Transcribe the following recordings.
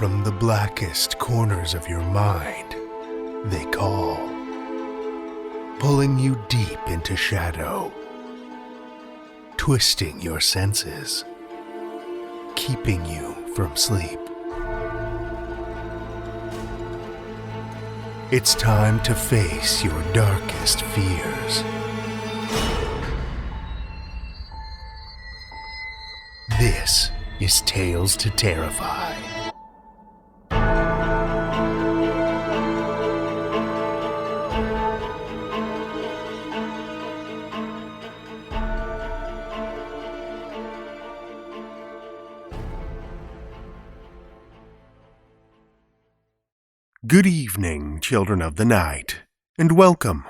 from the blackest corners of your mind, they call, pulling you deep into shadow, twisting your senses, keeping you from sleep. It's time to face your darkest fears. This is Tales to Terrify. Good evening, children of the night, and welcome.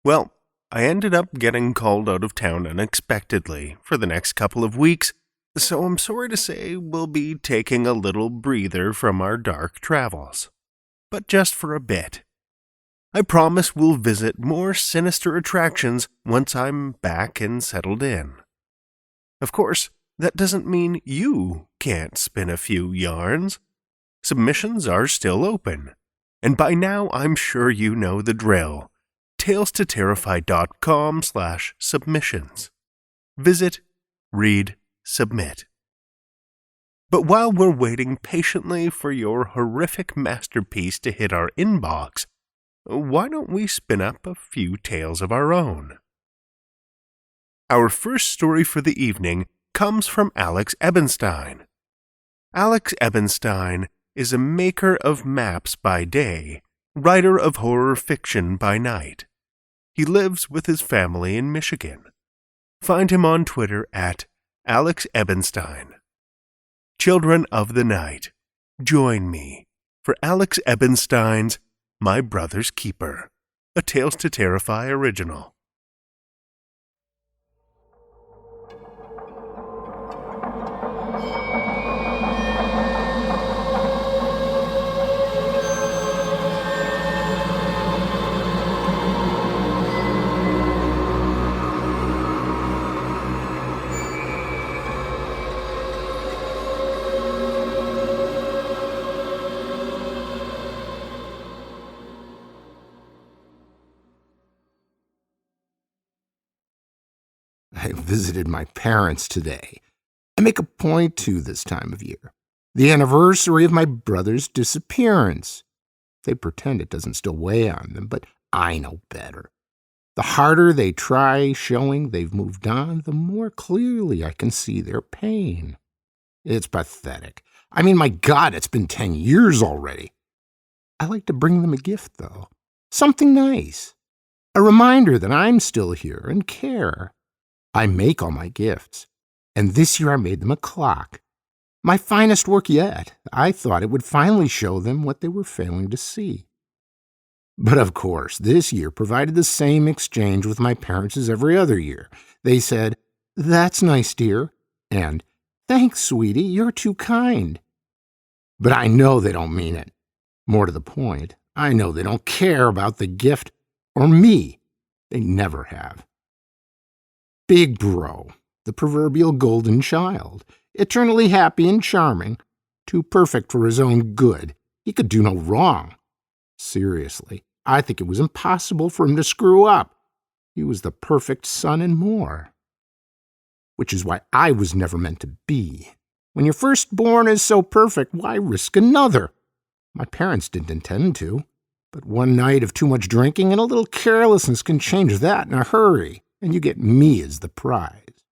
Well, I ended up getting called out of town unexpectedly for the next couple of weeks, so I'm sorry to say we'll be taking a little breather from our dark travels. But just for a bit. I promise we'll visit more sinister attractions once I'm back and settled in. Of course, that doesn't mean you can't spin a few yarns. Submissions are still open, and by now I'm sure you know the drill. TalesToTerrify.com/submissions. Visit, read, submit. But while we're waiting patiently for your horrific masterpiece to hit our inbox, why don't we spin up a few tales of our own? Our first story for the evening comes from Alex Ebenstein. Alex Ebenstein is a maker of maps by day, writer of horror fiction by night. He lives with his family in Michigan. Find him on Twitter at Alex Ebenstein. Children of the night, join me for Alex Ebenstein's My Brother's Keeper, a Tales to Terrify original. I visited my parents today. I make a point to this time of year. The anniversary of my brother's disappearance. They pretend it doesn't still weigh on them, but I know better. The harder they try showing they've moved on, the more clearly I can see their pain. It's pathetic. I mean, my God, it's been 10 years already. I like to bring them a gift, though. Something nice. A reminder that I'm still here and care. I make all my gifts, and this year I made them a clock. My finest work yet. I thought it would finally show them what they were failing to see. But of course, this year provided the same exchange with my parents as every other year. They said, "That's nice, dear," and "Thanks, sweetie, you're too kind." But I know they don't mean it. More to the point, I know they don't care about the gift or me. They never have. Big Bro, the proverbial golden child, eternally happy and charming, too perfect for his own good. He could do no wrong. Seriously, I think it was impossible for him to screw up. He was the perfect son and more. Which is why I was never meant to be. When your firstborn is so perfect, why risk another? My parents didn't intend to, but one night of too much drinking and a little carelessness can change that in a hurry. And you get me as the prize.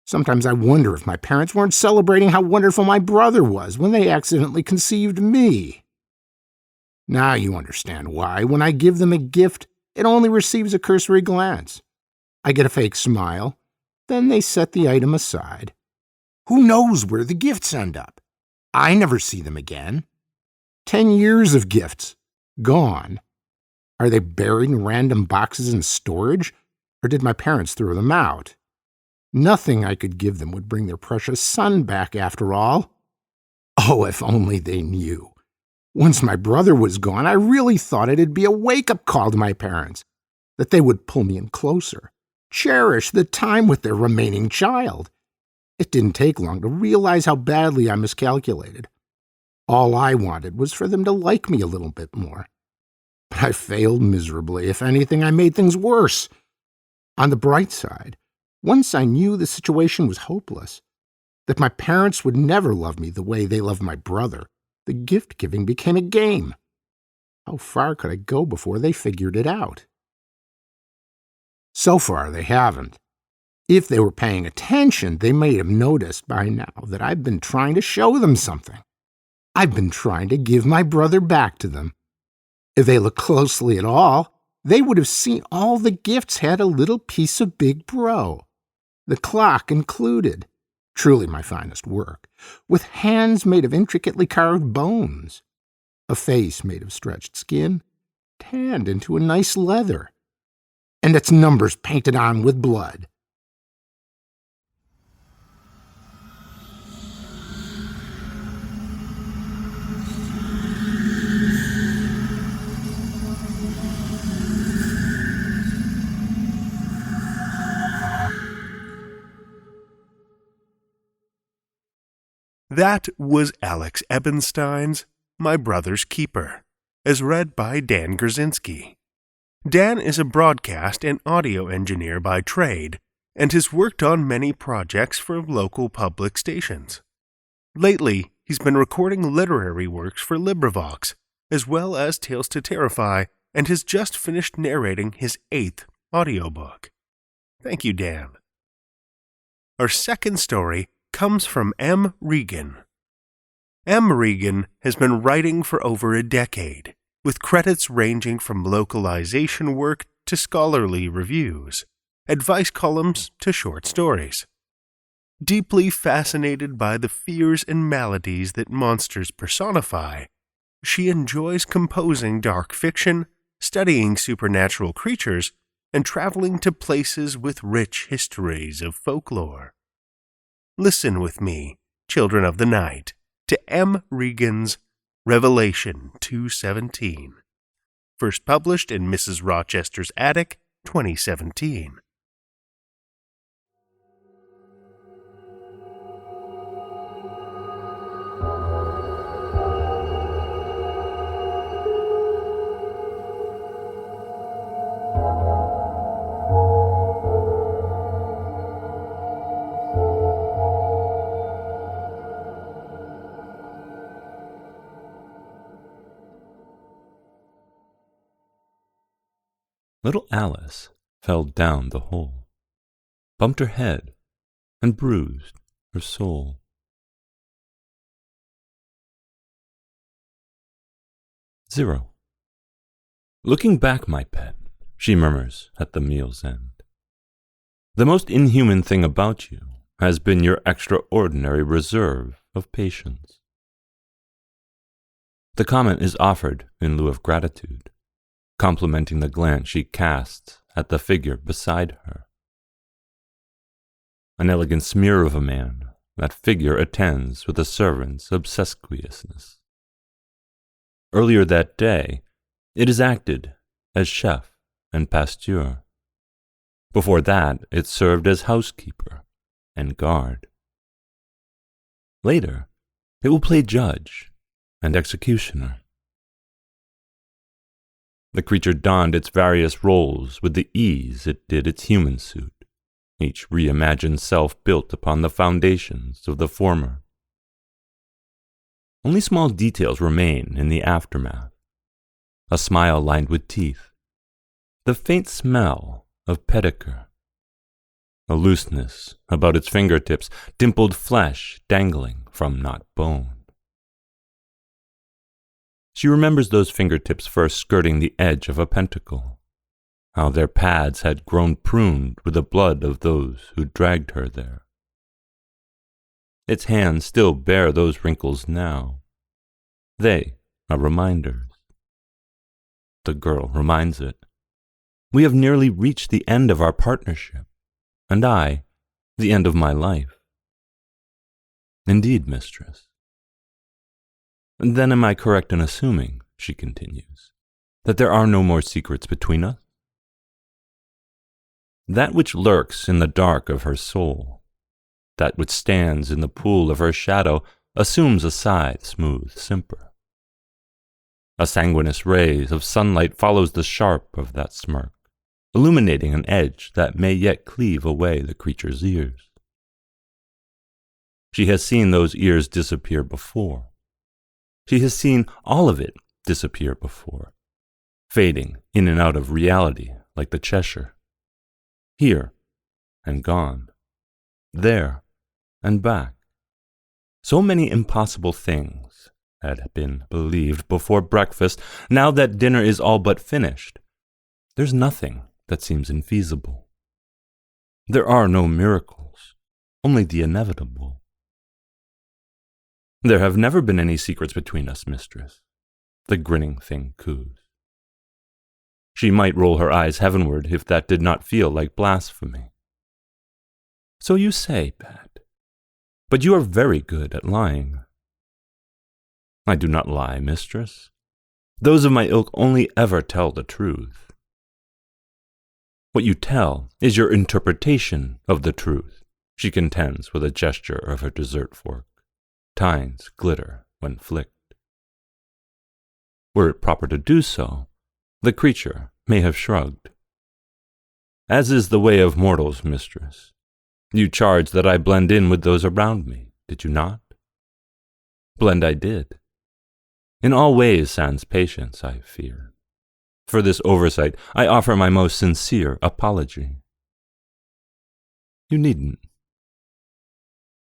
Sometimes I wonder if my parents weren't celebrating how wonderful my brother was when they accidentally conceived me. Now you understand why, when I give them a gift, it only receives a cursory glance. I get a fake smile, then they set the item aside. Who knows where the gifts end up? I never see them again. 10 years of gifts, gone. Are they buried in random boxes in storage? Or did my parents throw them out? Nothing I could give them would bring their precious son back after all. Oh, if only they knew. Once my brother was gone, I really thought it'd be a wake-up call to my parents, that they would pull me in closer, cherish the time with their remaining child. It didn't take long to realize how badly I miscalculated. All I wanted was for them to like me a little bit more. But I failed miserably. If anything, I made things worse. On the bright side, once I knew the situation was hopeless, that my parents would never love me the way they loved my brother, the gift-giving became a game. How far could I go before they figured it out? So far, they haven't. If they were paying attention, they may have noticed by now that I've been trying to show them something. I've been trying to give my brother back to them. If they looked closely at all, they would have seen all the gifts had a little piece of Big Bro, the clock included, truly my finest work, with hands made of intricately carved bones, a face made of stretched skin, tanned into a nice leather, and its numbers painted on with blood. That was Alex Ebenstein's My Brother's Keeper, as read by Dan Gurzynski. Dan is a broadcast and audio engineer by trade and has worked on many projects for local public stations. Lately, he's been recording literary works for LibriVox, as well as Tales to Terrify, and has just finished narrating his 8th audiobook. Thank you, Dan. Our second story comes from M. Regan. M. Regan has been writing for over a decade, with credits ranging from localization work to scholarly reviews, advice columns to short stories. Deeply fascinated by the fears and maladies that monsters personify, she enjoys composing dark fiction, studying supernatural creatures, and traveling to places with rich histories of folklore. Listen with me, children of the night, to M. Regan's Revelation 2:17, first published in Mrs. Rochester's Attic, 2017. Little Alice fell down the hole, bumped her head, and bruised her soul. Zero. Looking back, my pet, she murmurs at the meal's end, the most inhuman thing about you has been your extraordinary reserve of patience. The comment is offered in lieu of gratitude, complimenting the glance she casts at the figure beside her. An elegant smear of a man, that figure attends with a servant's obsequiousness. Earlier that day, it is acted as chef and pasteur. Before that, it served as housekeeper and guard. Later, it will play judge and executioner. The creature donned its various roles with the ease it did its human suit, each reimagined self built upon the foundations of the former. Only small details remain in the aftermath. A smile lined with teeth, the faint smell of pedicure, a looseness about its fingertips, dimpled flesh dangling from not bone. She remembers those fingertips first skirting the edge of a pentacle, how their pads had grown pruned with the blood of those who dragged her there. Its hands still bear those wrinkles now. They are reminders. The girl reminds it. We have nearly reached the end of our partnership, and I, the end of my life. Indeed, mistress. Then am I correct in assuming, she continues, that there are no more secrets between us? That which lurks in the dark of her soul, that which stands in the pool of her shadow, assumes a scythe-smooth simper. A sanguineous ray of sunlight follows the sharp of that smirk, illuminating an edge that may yet cleave away the creature's ears. She has seen those ears disappear before. She has seen all of it disappear before, fading in and out of reality like the Cheshire. Here and gone, there and back. So many impossible things had been believed before breakfast. Now that dinner is all but finished, there's nothing that seems infeasible. There are no miracles, only the inevitable. There have never been any secrets between us, mistress, the grinning thing coos. She might roll her eyes heavenward if that did not feel like blasphemy. So you say, Pat, but you are very good at lying. I do not lie, mistress. Those of my ilk only ever tell the truth. What you tell is your interpretation of the truth, she contends with a gesture of her dessert fork. Tines glitter when flicked. Were it proper to do so, the creature may have shrugged. As is the way of mortals, mistress, you charge that I blend in with those around me, did you not? Blend I did. In all ways sans patience, I fear. For this oversight, I offer my most sincere apology. You needn't.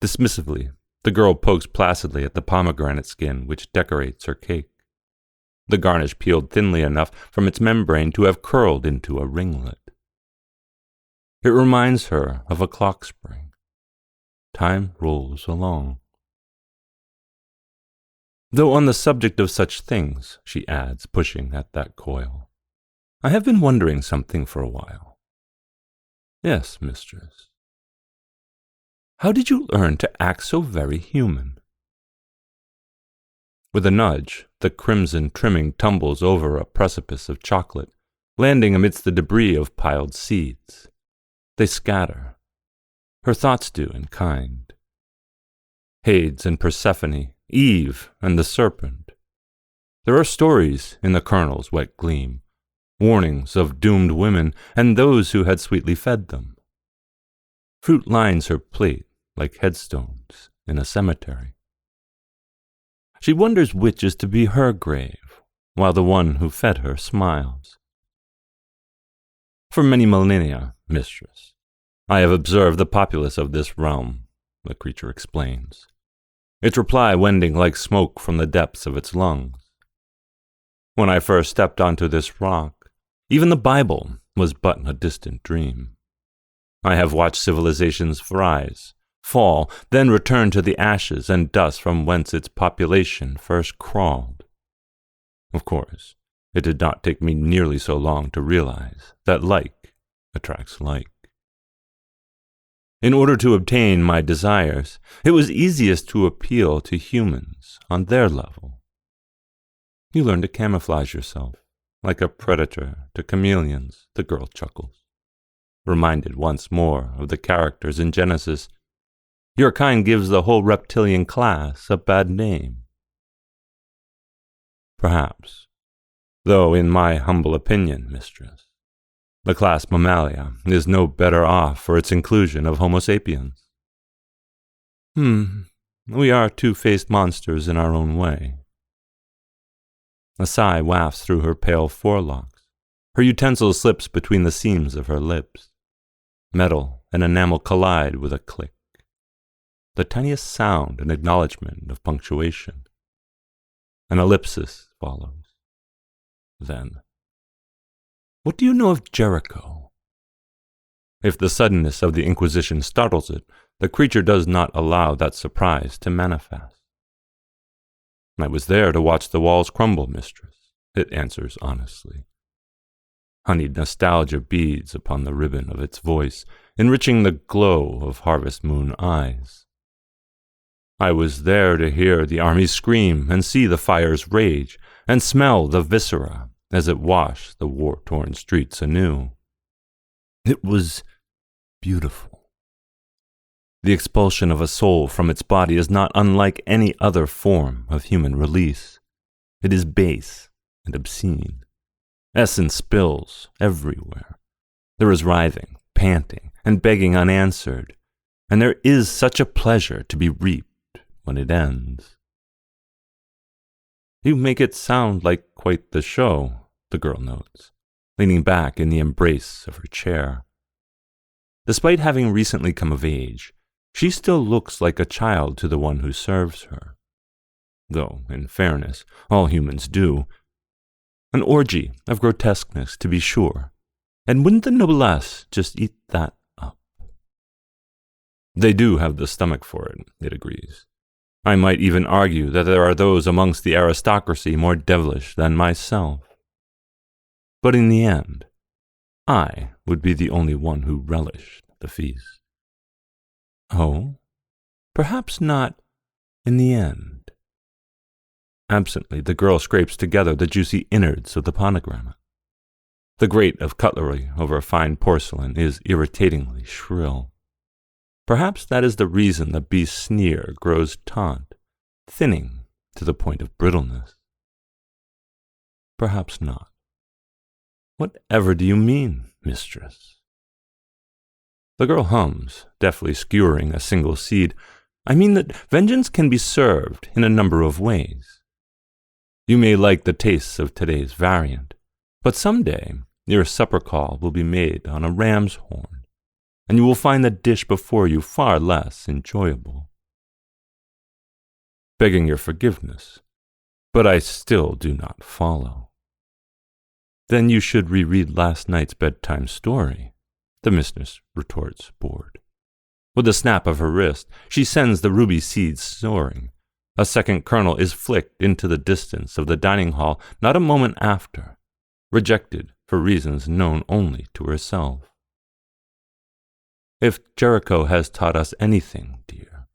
Dismissively, the girl pokes placidly at the pomegranate skin which decorates her cake. The garnish peeled thinly enough from its membrane to have curled into a ringlet. It reminds her of a clock spring. Time rolls along. Though on the subject of such things, she adds, pushing at that coil, I have been wondering something for a while. Yes, mistress. How did you learn to act so very human? With a nudge, the crimson trimming tumbles over a precipice of chocolate, landing amidst the debris of piled seeds. They scatter. Her thoughts do in kind. Hades and Persephone, Eve and the serpent. There are stories in the kernel's wet gleam, warnings of doomed women and those who had sweetly fed them. Fruit lines her plate like headstones in a cemetery. She wonders which is to be her grave, while the one who fed her smiles. For many millennia, mistress, I have observed the populace of this realm, the creature explains, its reply wending like smoke from the depths of its lungs. When I first stepped onto this rock, even the Bible was but a distant dream. I have watched civilizations rise, fall, then return to the ashes and dust from whence its population first crawled. Of course, it did not take me nearly so long to realize that like attracts like. In order to obtain my desires, it was easiest to appeal to humans on their level. You learn to camouflage yourself, like a predator to chameleons, the girl chuckles, reminded once more of the characters in Genesis. Your kind gives the whole reptilian class a bad name. Perhaps, though in my humble opinion, mistress, the class Mammalia is no better off for its inclusion of Homo sapiens. We are two-faced monsters in our own way. A sigh wafts through her pale forelocks. Her utensil slips between the seams of her lips. Metal and enamel collide with a click. The tiniest sound and acknowledgement of punctuation. An ellipsis follows. Then, what do you know of Jericho? If the suddenness of the Inquisition startles it, the creature does not allow that surprise to manifest. I was there to watch the walls crumble, mistress, it answers honestly. Honeyed nostalgia beads upon the ribbon of its voice, enriching the glow of harvest moon eyes. I was there to hear the army scream and see the fires rage and smell the viscera as it washed the war-torn streets anew. It was beautiful. The expulsion of a soul from its body is not unlike any other form of human release. It is base and obscene. Essence spills everywhere. There is writhing, panting, and begging unanswered, and there is such a pleasure to be reaped when it ends. You make it sound like quite the show, the girl notes, leaning back in the embrace of her chair. Despite having recently come of age, she still looks like a child to the one who serves her. Though, in fairness, all humans do. An orgy of grotesqueness, to be sure, and wouldn't the noblesse just eat that up? They do have the stomach for it, it agrees. I might even argue that there are those amongst the aristocracy more devilish than myself. But in the end, I would be the only one who relished the feast. Oh, perhaps not in the end. Absently, the girl scrapes together the juicy innards of the pomegranate. The grate of cutlery over fine porcelain is irritatingly shrill. Perhaps that is the reason the beast's sneer grows taunt, thinning to the point of brittleness. Perhaps not. Whatever do you mean, mistress? The girl hums, deftly skewering a single seed. I mean that vengeance can be served in a number of ways. You may like the tastes of today's variant, but someday your supper call will be made on a ram's horn, and you will find the dish before you far less enjoyable. Begging your forgiveness, but I still do not follow. Then you should reread last night's bedtime story, the mistress retorts, bored. With a snap of her wrist, she sends the ruby seeds soaring. A second kernel is flicked into the distance of the dining hall not a moment after, rejected for reasons known only to herself. If Jericho has taught us anything, dear,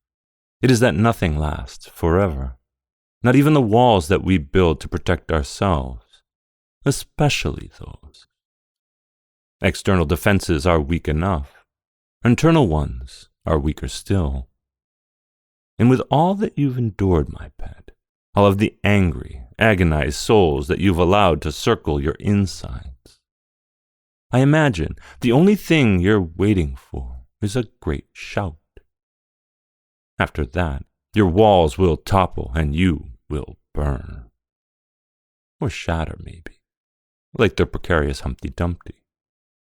it is that nothing lasts forever, not even the walls that we build to protect ourselves, especially those. External defenses are weak enough. Internal ones are weaker still. And with all that you've endured, my pet, all of the angry, agonized souls that you've allowed to circle your insides, I imagine the only thing you're waiting for is a great shout. After that, your walls will topple and you will burn. Or shatter, maybe, like the precarious Humpty Dumpty.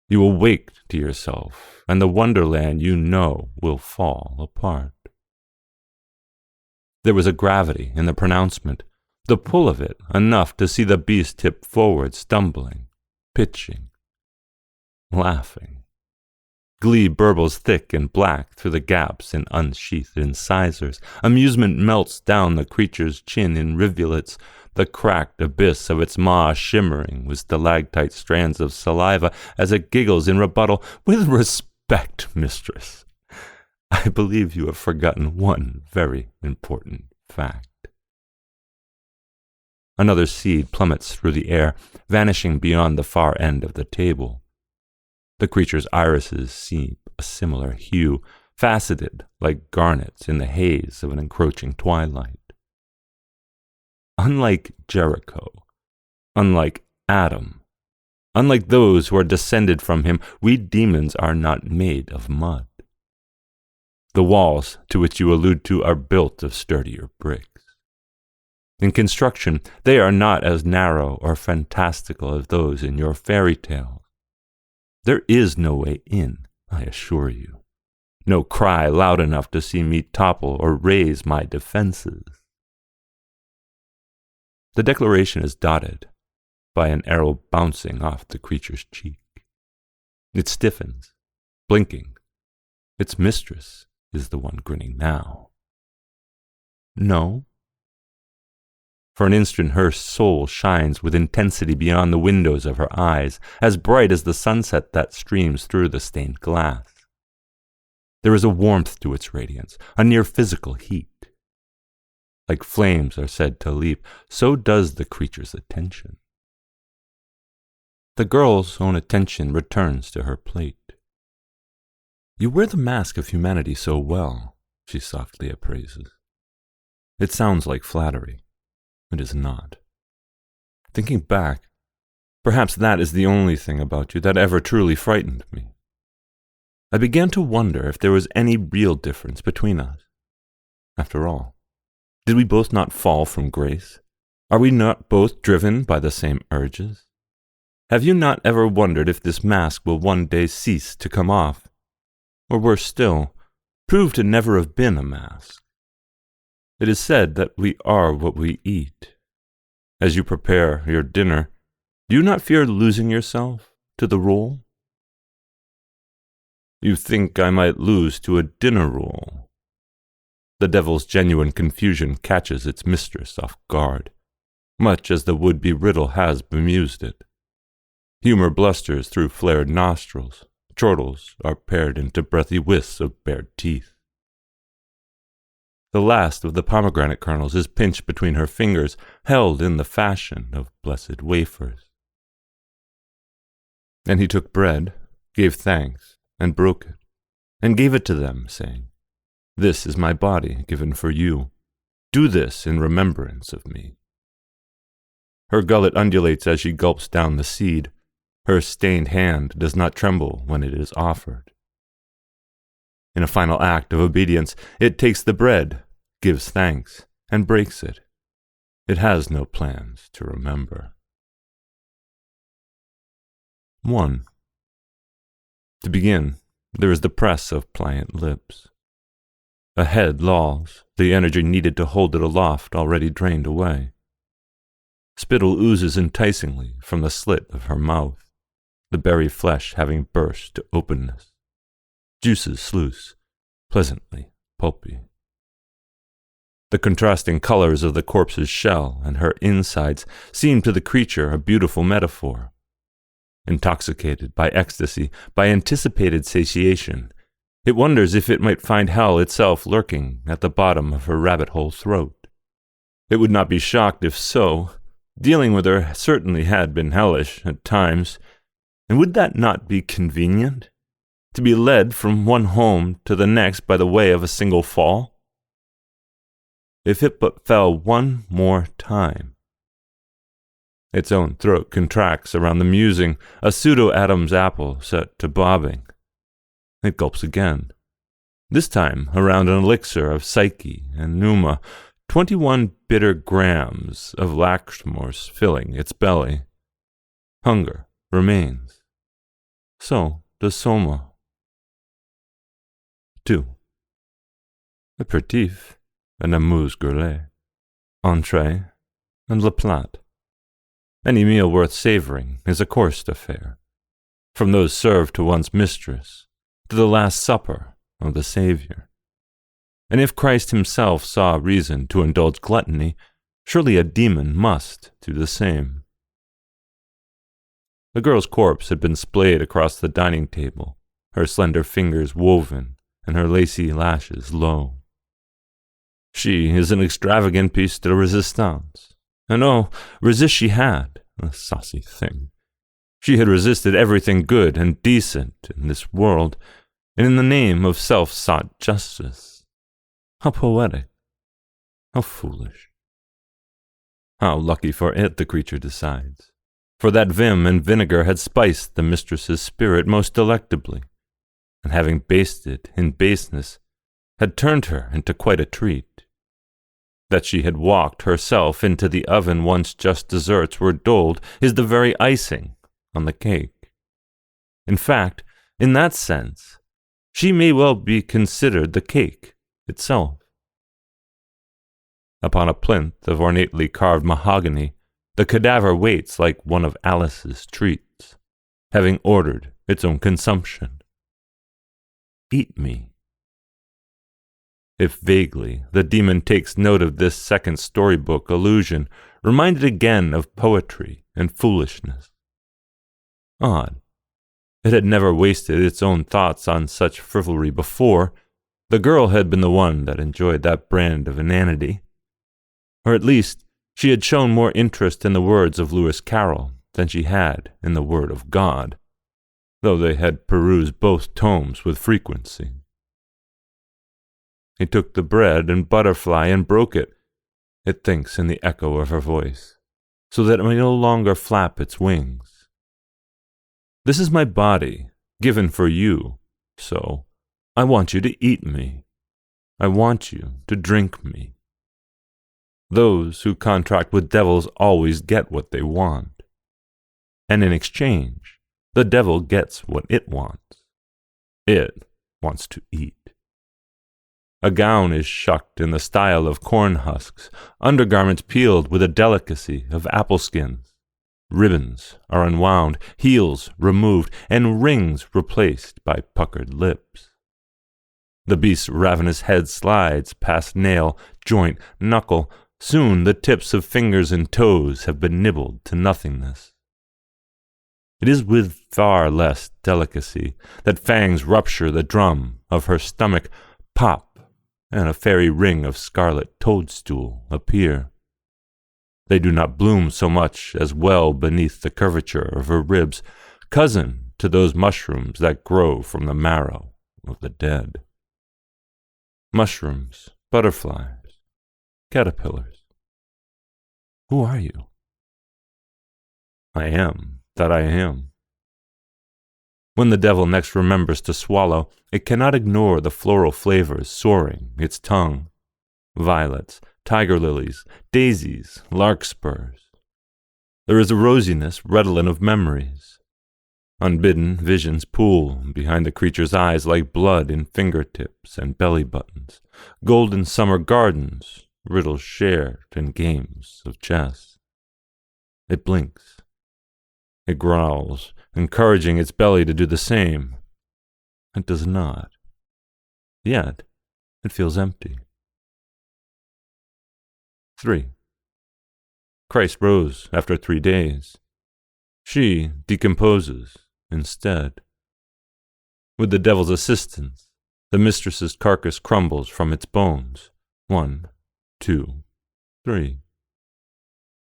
You will wake to yourself, and the wonderland you know will fall apart. There was a gravity in the pronouncement, the pull of it enough to see the beast tip forward, stumbling, pitching, laughing. Glee burbles thick and black through the gaps in unsheathed incisors. Amusement melts down the creature's chin in rivulets, the cracked abyss of its maw shimmering with stalactite strands of saliva as it giggles in rebuttal. With respect, mistress, I believe you have forgotten one very important fact. Another seed plummets through the air, vanishing beyond the far end of the table. The creature's irises seem a similar hue, faceted like garnets in the haze of an encroaching twilight. Unlike Jericho, unlike Adam, unlike those who are descended from him, we demons are not made of mud. The walls to which you allude to are built of sturdier bricks. In construction, they are not as narrow or fantastical as those in your fairy tales. There is no way in, I assure you. No cry loud enough to see me topple or raise my defenses. The declaration is dotted by an arrow bouncing off the creature's cheek. It stiffens, blinking. Its mistress is the one grinning now. No. For an instant her soul shines with intensity beyond the windows of her eyes, as bright as the sunset that streams through the stained glass. There is a warmth to its radiance, a near physical heat. Like flames are said to leap, so does the creature's attention. The girl's own attention returns to her plate. You wear the mask of humanity so well, she softly appraises. It sounds like flattery. It is not. Thinking back, perhaps that is the only thing about you that ever truly frightened me. I began to wonder if there was any real difference between us. After all, did we both not fall from grace? Are we not both driven by the same urges? Have you not ever wondered if this mask will one day cease to come off? Or worse still, prove to never have been a mask? It is said that we are what we eat. As you prepare your dinner, do you not fear losing yourself to the role? You think I might lose to a dinner roll. The devil's genuine confusion catches its mistress off guard, much as the would-be riddle has bemused it. Humor blusters through flared nostrils, chortles are pared into breathy wisps of bared teeth. The last of the pomegranate kernels is pinched between her fingers, held in the fashion of blessed wafers. And he took bread, gave thanks, and broke it, and gave it to them, saying, "This is my body given for you. Do this in remembrance of me." Her gullet undulates as she gulps down the seed. Her stained hand does not tremble when it is offered. In a final act of obedience, it takes the bread, gives thanks, and breaks it. It has no plans to remember. 1. To begin, there is the press of pliant lips. A head lolls, the energy needed to hold it aloft already drained away. Spittle oozes enticingly from the slit of her mouth, the berry flesh having burst to openness. Juices sluice, pleasantly pulpy. The contrasting colors of the corpse's shell and her insides seem to the creature a beautiful metaphor. Intoxicated by ecstasy, by anticipated satiation, it wonders if it might find hell itself lurking at the bottom of her rabbit-hole throat. It would not be shocked if so. Dealing with her certainly had been hellish at times, and would that not be convenient? To be led from one home to the next by the way of a single fall? If it but fell one more time. Its own throat contracts around the musing, a pseudo-Adam's apple set to bobbing. It gulps again, this time around an elixir of psyche and pneuma, 21 bitter grams of lacrimose filling its belly. Hunger remains. So does soma. 2. Aperitif, an amuse-gueule, entree, and la plate. Any meal worth savoring is a coursed affair, from those served to one's mistress to the Last Supper of the Savior. And if Christ himself saw reason to indulge gluttony, surely a demon must do the same. The girl's corpse had been splayed across the dining table, her slender fingers woven and her lacy lashes low. She is an extravagant piece de resistance. And oh, resist she had, a saucy thing. She had resisted everything good and decent in this world, and in the name of self-sought justice. How poetic. How foolish. How lucky for it, the creature decides. For that vim and vinegar had spiced the mistress's spirit most delectably, and having basted in baseness, had turned her into quite a treat. That she had walked herself into the oven once just desserts were doled is the very icing on the cake. In fact, in that sense, she may well be considered the cake itself. Upon a plinth of ornately carved mahogany, the cadaver waits like one of Alice's treats, having ordered its own consumption. Eat me. If vaguely the demon takes note of this second storybook allusion, reminded again of poetry and foolishness. Odd. It had never wasted its own thoughts on such frivolry before. The girl had been the one that enjoyed that brand of inanity. Or at least, she had shown more interest in the words of Lewis Carroll than she had in the word of God. though they had perused both tomes with frequency. He took the bread and butterfly and broke it, it thinks in the echo of her voice, so that it may no longer flap its wings. This is my body, given for you, so I want you to eat me. I want you to drink me. Those who contract with devils always get what they want. And in exchange, the devil gets what it wants. It wants to eat. A gown is shucked in the style of corn husks, undergarments peeled with a delicacy of apple skins. Ribbons are unwound, heels removed, and rings replaced by puckered lips. The beast's ravenous head slides past nail, joint, knuckle. Soon the tips of fingers and toes have been nibbled to nothingness. It is with far less delicacy that fangs rupture the drum of her stomach, pop, and a fairy ring of scarlet toadstool appear. They do not bloom so much as well beneath the curvature of her ribs, cousin to those mushrooms that grow from the marrow of the dead. Mushrooms, butterflies, caterpillars. Who are you? I am that I am. When the devil next remembers to swallow, it cannot ignore the floral flavors soaring its tongue. Violets, tiger lilies, daisies, larkspurs. There is a rosiness redolent of memories. Unbidden visions pool behind the creature's eyes like blood in fingertips and belly buttons, golden summer gardens, riddles shared and games of chess. It blinks. It growls, encouraging its belly to do the same. It does not. Yet, it feels empty. 3. Christ rose after 3 days. She decomposes instead. With the devil's assistance, the mistress's carcass crumbles from its bones. 1, 2, 3.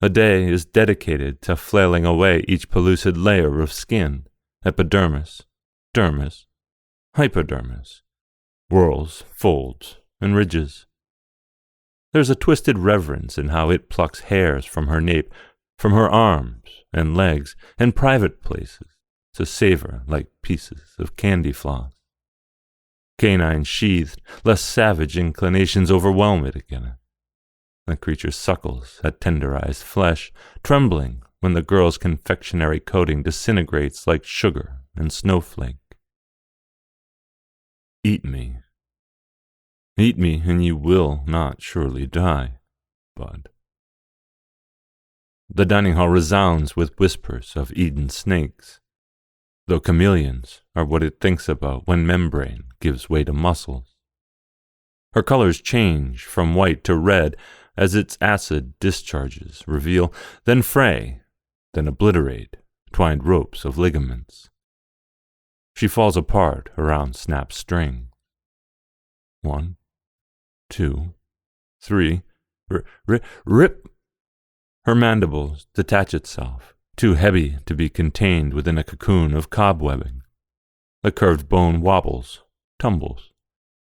A day is dedicated to flailing away each pellucid layer of skin, epidermis, dermis, hypodermis, whorls, folds, and ridges. There's a twisted reverence in how it plucks hairs from her nape, from her arms and legs, and private places, to savor like pieces of candy floss. Canine sheathed, less savage inclinations overwhelm it again. The creature suckles at tenderized flesh, trembling when the girl's confectionery coating disintegrates like sugar and snowflake. Eat me. Eat me, and you will not surely die, bud. The dining hall resounds with whispers of Eden snakes, though chameleons are what it thinks about when membrane gives way to muscles. Her colors change from white to red as its acid discharges reveal, then fray, then obliterate twined ropes of ligaments. She falls apart around snapped string. 1, 2, 3, rip! Her mandibles detach itself, too heavy to be contained within a cocoon of cobwebbing. The curved bone wobbles, tumbles.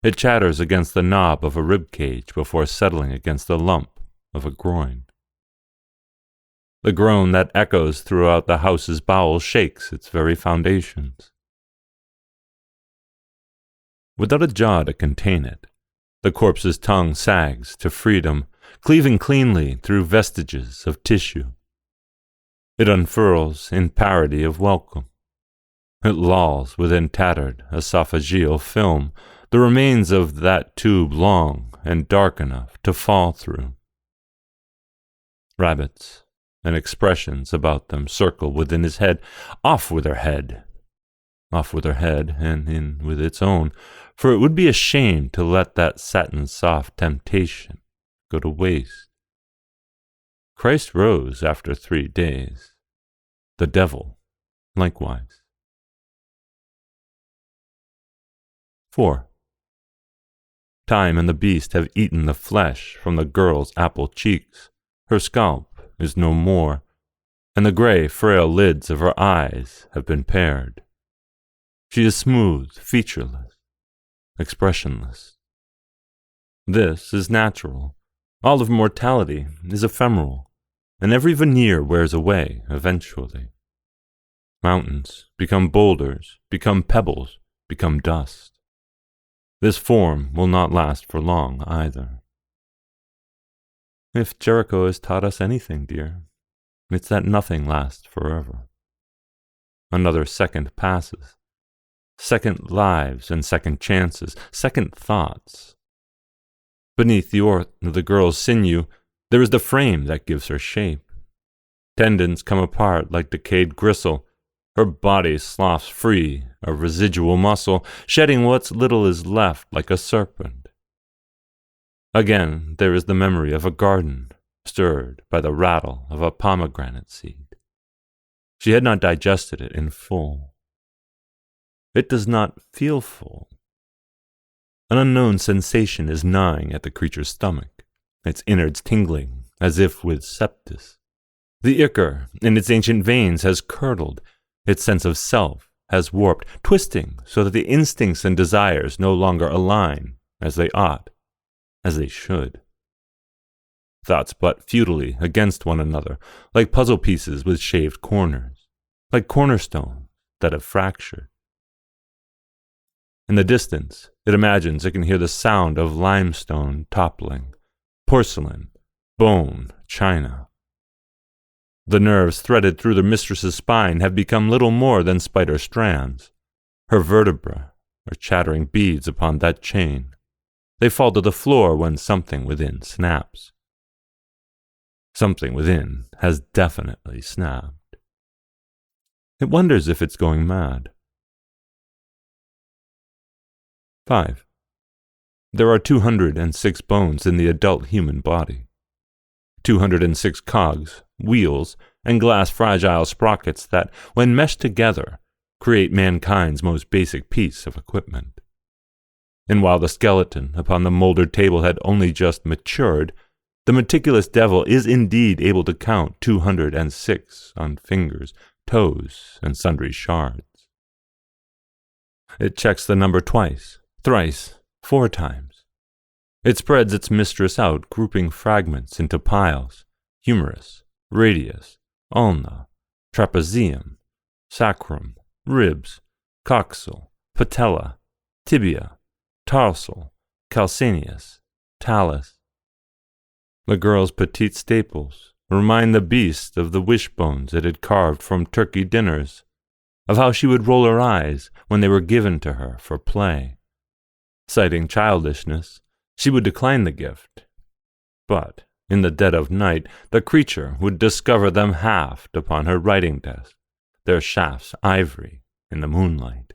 It chatters against the knob of a rib cage before settling against the lump of a groin. The groan that echoes throughout the house's bowels shakes its very foundations. Without a jaw to contain it, the corpse's tongue sags to freedom, cleaving cleanly through vestiges of tissue. It unfurls in parody of welcome. It lolls within tattered esophageal film, the remains of that tube long and dark enough to fall through. Rabbits and expressions about them circle within his head. Off with her head! Off with her head, and in with its own, for it would be a shame to let that satin-soft temptation go to waste. Christ rose after 3 days. The devil likewise. 4. Time and the beast have eaten the flesh from the girl's apple cheeks. Her scalp is no more, and the gray, frail lids of her eyes have been pared. She is smooth, featureless, expressionless. This is natural. All of mortality is ephemeral, and every veneer wears away eventually. Mountains become boulders, become pebbles, become dust. This form will not last for long either. If Jericho has taught us anything, dear, it's that nothing lasts forever. Another second passes. Second lives and second chances, second thoughts. Beneath the orth of the girl's sinew, there is the frame that gives her shape. Tendons come apart like decayed gristle. Her body sloughs free of residual muscle, shedding what little is left like a serpent. Again, there is the memory of a garden, stirred by the rattle of a pomegranate seed. She had not digested it in full. It does not feel full. An unknown sensation is gnawing at the creature's stomach, its innards tingling, as if with sepsis. The ichor in its ancient veins has curdled, its sense of self has warped, twisting so that the instincts and desires no longer align as they ought, as they should. Thoughts butt futilely against one another, like puzzle pieces with shaved corners, like cornerstones that have fractured. In the distance, it imagines it can hear the sound of limestone toppling, porcelain, bone, china. The nerves threaded through the mistress's spine have become little more than spider strands. Her vertebrae are chattering beads upon that chain. They fall to the floor when something within snaps. Something within has definitely snapped. It wonders if it's going mad. 5. There are 206 bones in the adult human body. 206 cogs, wheels, and glass fragile sprockets that, when meshed together, create mankind's most basic piece of equipment. And while the skeleton upon the mouldered table had only just matured, the meticulous devil is indeed able to count 206 on fingers, toes, and sundry shards. It checks the number twice, thrice, 4 times. It spreads its mistress out, grouping fragments into piles: humerus, radius, ulna, trapezium, sacrum, ribs, coxal, patella, tibia, tarsal, calcaneus, talus. The girl's petite staples remind the beast of the wishbones it had carved from turkey dinners, of how she would roll her eyes when they were given to her for play. Citing childishness, she would decline the gift. But in the dead of night, the creature would discover them haft upon her writing desk, their shafts ivory in the moonlight.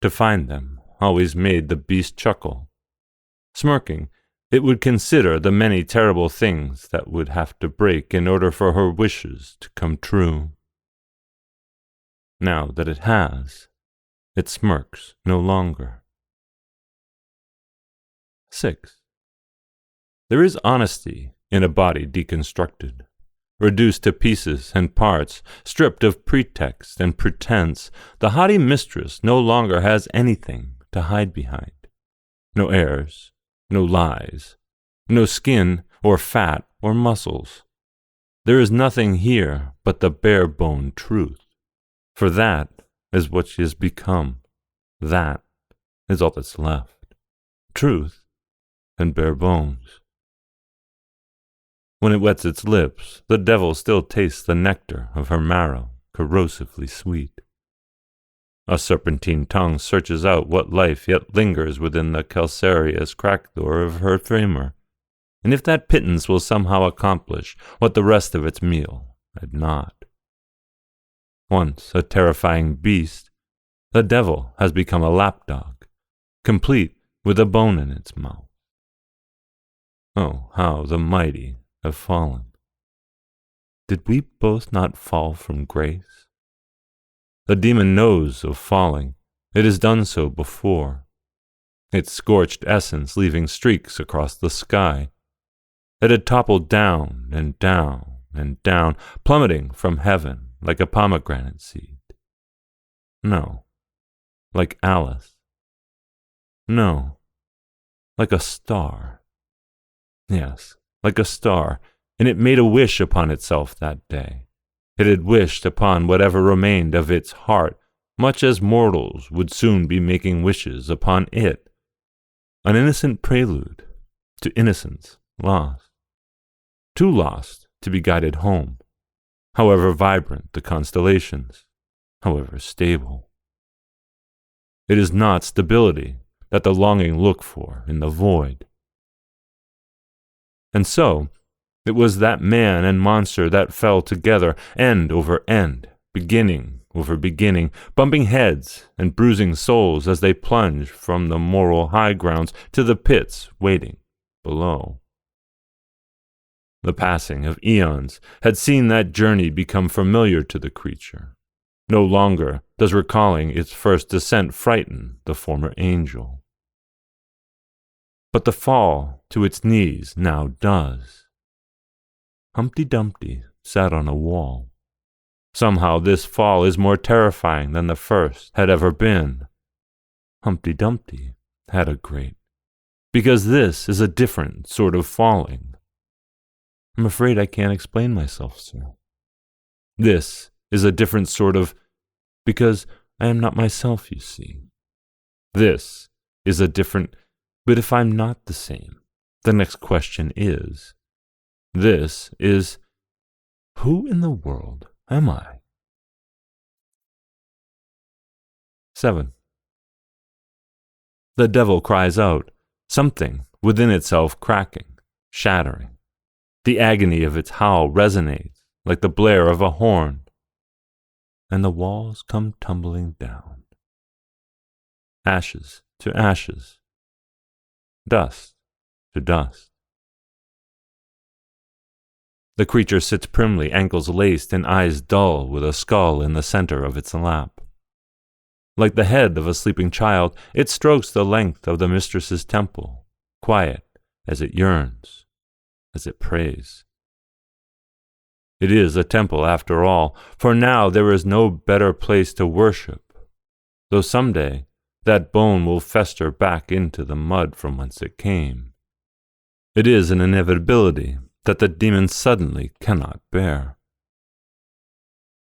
To find them always made the beast chuckle. Smirking, it would consider the many terrible things that would have to break in order for her wishes to come true. Now that it has, it smirks no longer. 6. There is honesty in a body deconstructed, reduced to pieces and parts, stripped of pretext and pretense. The haughty mistress no longer has anything to hide behind. No airs, no lies, no skin or fat or muscles. There is nothing here but the bare-bone truth, for that is what she has become. That is all that's left. Truth and bare bones. When it wets its lips, the devil still tastes the nectar of her marrow, corrosively sweet. A serpentine tongue searches out what life yet lingers within the calcareous crack door of her femur, and if that pittance will somehow accomplish what the rest of its meal had not. Once a terrifying beast, the devil has become a lapdog, complete with a bone in its mouth. Oh, how the mighty have fallen. Did we both not fall from grace? The demon knows of falling. It has done so before. Its scorched essence leaving streaks across the sky. It had toppled down and down and down, plummeting from heaven like a pomegranate seed. No, like Alice. No, like a star. Yes, like a star, and it made a wish upon itself that day. It had wished upon whatever remained of its heart, much as mortals would soon be making wishes upon it. An innocent prelude to innocence lost. Too lost to be guided home, however vibrant the constellations, however stable. It is not stability that the longing look for in the void. And so, it was that man and monster that fell together, end over end, beginning over beginning, bumping heads and bruising souls as they plunged from the moral high grounds to the pits waiting below. The passing of eons had seen that journey become familiar to the creature. No longer does recalling its first descent frighten the former angel. But the fall to its knees now does. Humpty Dumpty sat on a wall. Somehow this fall is more terrifying than the first had ever been. Humpty Dumpty had a great, because this is a different sort of falling. I'm afraid I can't explain myself, sir. This is a different sort of, because I am not myself, you see. This is a different, but if I'm not the same, the next question is, this is, who in the world am I? 7. The devil cries out, something within itself cracking, shattering. The agony of its howl resonates like the blare of a horn, and the walls come tumbling down. Ashes to ashes, dust to dust. The creature sits primly, ankles laced and eyes dull, with a skull in the center of its lap. Like the head of a sleeping child, it strokes the length of the mistress's temple, quiet as it yearns, as it prays. It is a temple after all, for now there is no better place to worship, though someday that bone will fester back into the mud from whence it came. It is an inevitability that the demon suddenly cannot bear.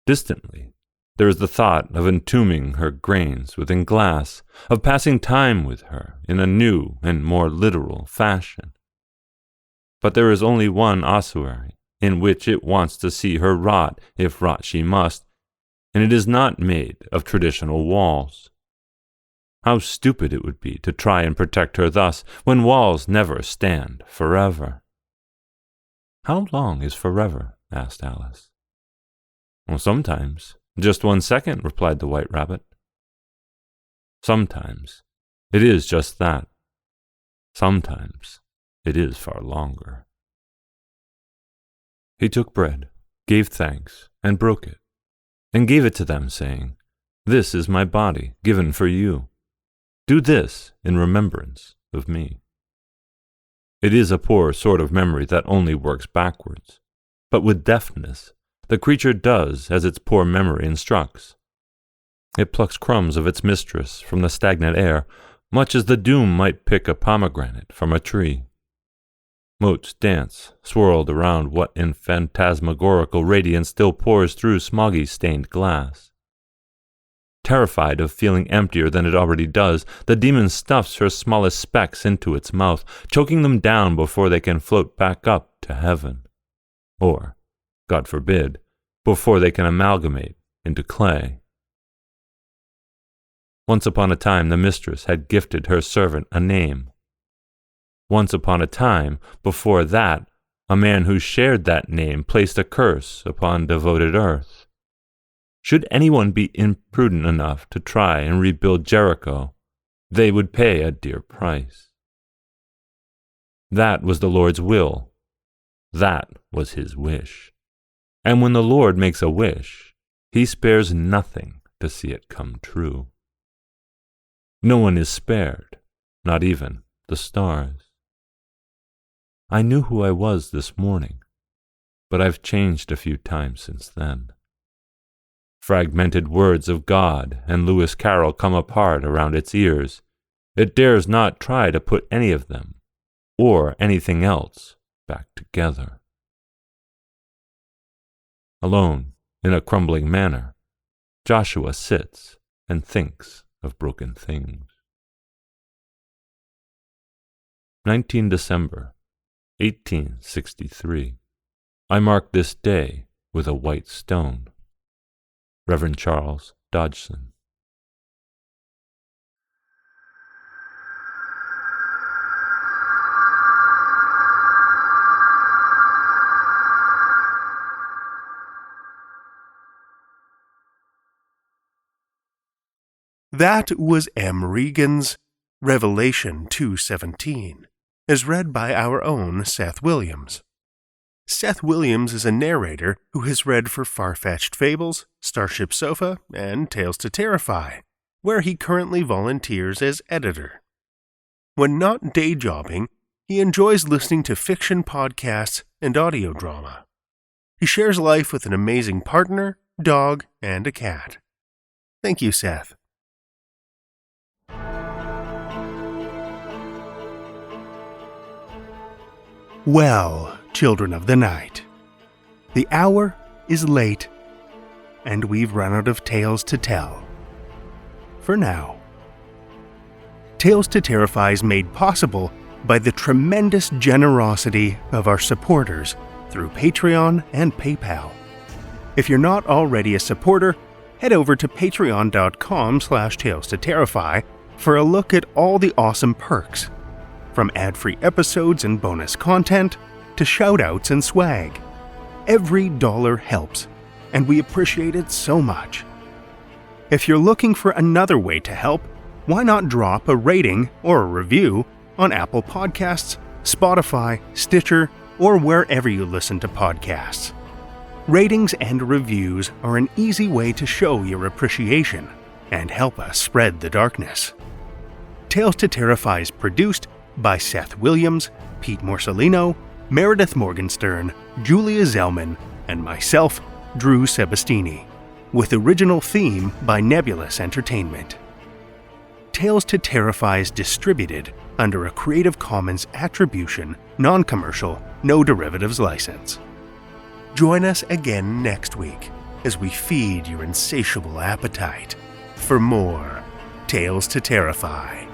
Distantly, there is the thought of entombing her grains within glass, of passing time with her in a new and more literal fashion. But there is only one ossuary in which it wants to see her rot, if rot she must, and it is not made of traditional walls. How stupid it would be to try and protect her thus, when walls never stand forever. How long is forever? Asked Alice. Well, sometimes. Just 1 second, replied the White Rabbit. Sometimes it is just that. Sometimes it is far longer. He took bread, gave thanks, and broke it, and gave it to them, saying, This is my body, given for you. Do this in remembrance of me. It is a poor sort of memory that only works backwards, but with deftness the creature does as its poor memory instructs. It plucks crumbs of its mistress from the stagnant air, much as the doom might pick a pomegranate from a tree. Motes dance, swirled around what in phantasmagorical radiance still pours through smoggy-stained glass. Terrified of feeling emptier than it already does, the demon stuffs her smallest specks into its mouth, choking them down before they can float back up to heaven. Or, God forbid, before they can amalgamate into clay. Once upon a time the mistress had gifted her servant a name. Once upon a time, before that, a man who shared that name placed a curse upon devoted earth. Should anyone be imprudent enough to try and rebuild Jericho, they would pay a dear price. That was the Lord's will. That was his wish. And when the Lord makes a wish, he spares nothing to see it come true. No one is spared, not even the stars. I knew who I was this morning, but I've changed a few times since then. Fragmented words of God and Lewis Carroll come apart around its ears. It dares not try to put any of them, or anything else, back together. Alone, in a crumbling manner, Joshua sits and thinks of broken things. 19 December, 1863. I mark this day with a white stone. Reverend Charles Dodgson. That was M. Regan's Revelation 2:17, as read by our own Seth Williams. Seth Williams is a narrator who has read for Far-Fetched Fables, Starship Sofa, and Tales to Terrify, where he currently volunteers as editor. When not day jobbing, he enjoys listening to fiction podcasts and audio drama. He shares life with an amazing partner, dog, and a cat. Thank you, Seth. Well, children of the night, the hour is late, and we've run out of tales to tell. For now. Tales to Terrify is made possible by the tremendous generosity of our supporters through Patreon and PayPal. If you're not already a supporter, head over to patreon.com/Tales to Terrify for a look at all the awesome perks. From ad-free episodes and bonus content, to shout-outs and swag. Every dollar helps, and we appreciate it so much. If you're looking for another way to help, why not drop a rating or a review on Apple Podcasts, Spotify, Stitcher, or wherever you listen to podcasts. Ratings and reviews are an easy way to show your appreciation and help us spread the darkness. Tales to Terrify is produced by Seth Williams, Pete Morcellino, Meredith Morgenstern, Julia Zellman, and myself, Drew Sebastini, with original theme by Nebulous Entertainment. Tales to Terrify is distributed under a Creative Commons Attribution, Non-Commercial, No Derivatives license. Join us again next week as we feed your insatiable appetite for more Tales to Terrify.